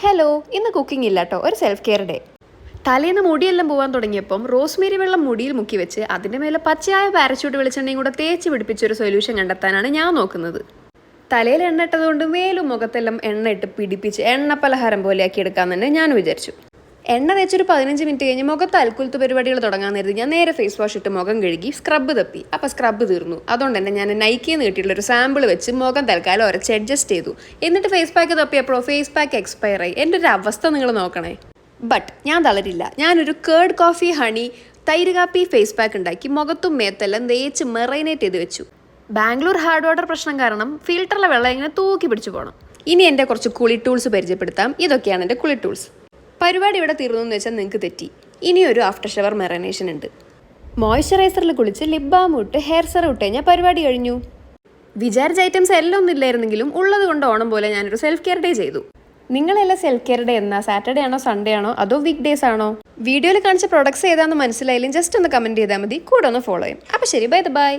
Hello, ഇന്ന് cooking ഇല്ല കേട്ടോ, ഒരു സെൽഫ് കെയർ ഡേ. തലേന്ന് മുടിയെല്ലാം പോകാൻ തുടങ്ങിയപ്പം റോസ്മേരി വെള്ളം മുടിയിൽ മുക്കി വെച്ച് അതിൻ്റെ മേലെ പച്ചയായ പാരച്യൂട്ട് വെളിച്ചെണ്ണയും കൂടെ തേച്ച് പിടിപ്പിച്ചൊരു സൊല്യൂഷൻ കണ്ടെത്താനാണ് ഞാൻ നോക്കുന്നത്. തലയിൽ എണ്ണ ഇട്ടതുകൊണ്ട് മേലും മുഖത്തെല്ലാം എണ്ണ ഇട്ട് പിടിപ്പിച്ച് എണ്ണ പലഹാരം പോലെയാക്കി എടുക്കാമെന്ന് തന്നെ ഞാൻ വിചാരിച്ചു. എണ്ണ തേച്ചൊരു 15 മിനിറ്റ് കഴിഞ്ഞ് മുഖത്ത് അൽക്കുലത്ത് പരിപാടികൾ തുടങ്ങാൻ നേരത്തെ ഞാൻ നേരെ ഫേസ് വാഷ് ഇട്ട് മുഖം കഴുകി സ്ക്രബ്ബ് തപ്പി. അപ്പോൾ സ്ക്രബ്ബ് തീർന്നു. അതുകൊണ്ട് തന്നെ ഞാൻ നൈക്കിന്ന് കിട്ടിയിട്ടുള്ളൊരു സാമ്പിൾ വെച്ച് മുഖം തൽക്കാലം ഉരച്ച് അഡ്ജസ്റ്റ് ചെയ്തു. എന്നിട്ട് ഫേസ് പാക്ക് തപ്പിയപ്പോൾ ഫേസ് പാക്ക് എക്സ്പയർ ആയി. എൻ്റെ ഒരു അവസ്ഥ നിങ്ങൾ നോക്കണേ. ബട്ട് ഞാൻ തളരില്ല. ഞാനൊരു കേർഡ് കോഫി ഹണി തൈര് കാപ്പി ഫേസ് പാക്ക് ഉണ്ടാക്കി മുഖത്തും മേത്തെല്ലാം തേച്ച് മെറൈനേറ്റ് ചെയ്ത് വെച്ചു. ബാംഗ്ലൂർ ഹാർഡ് വാട്ടർ പ്രശ്നം കാരണം ഫിൽറ്ററിലെ വെള്ളം ഇങ്ങനെ തൂക്കി പിടിച്ചു പോകണം. ഇനി എൻ്റെ കുറച്ച് കുളി ടൂൾസ് പരിചയപ്പെടുത്താം. ഇതൊക്കെയാണ് എൻ്റെ കുളി ടൂൾസ്. പരിപാടി ഇവിടെ തീർന്നു എന്ന് വെച്ചാൽ നിങ്ങൾക്ക് തെറ്റി. ഇനിയൊരു ആഫ്റ്റർ ഷവർ മെറൈനേഷൻ ഉണ്ട്. മോയ്സ്ചറൈസറിൽ കുളിച്ച് ലിപ് ബാം ഇട്ട് ഹെയർ സെറം ഇട്ട് കഴിഞ്ഞാൽ പരിപാടി കഴിഞ്ഞു. വിചാരിച്ച ഐറ്റംസ് എല്ലാം ഒന്നും ഇല്ലായിരുന്നെങ്കിലും ഉള്ളത് കൊണ്ട് ഓണം പോലെ ഞാനൊരു സെൽഫ് കെയർ ഡേ ചെയ്തു. നിങ്ങളെല്ലാം സെൽഫ് കെയർ ഡേ എന്നാ സാറ്റർഡേ ആണോ സൺഡേ ആണോ അതോ വീക്ക് ഡേയ്സ് ആണോ? വീഡിയോയിൽ കാണിച്ച പ്രൊഡക്ട്സ് ഏതാണെന്ന് മനസ്സിലായാലും ജസ്റ്റ് ഒന്ന് കമൻറ്റ് ചെയ്താൽ മതി, കൂടെ ഒന്ന് ഫോളോ ചെയ്യും. അപ്പോൾ ശരി, ബൈ.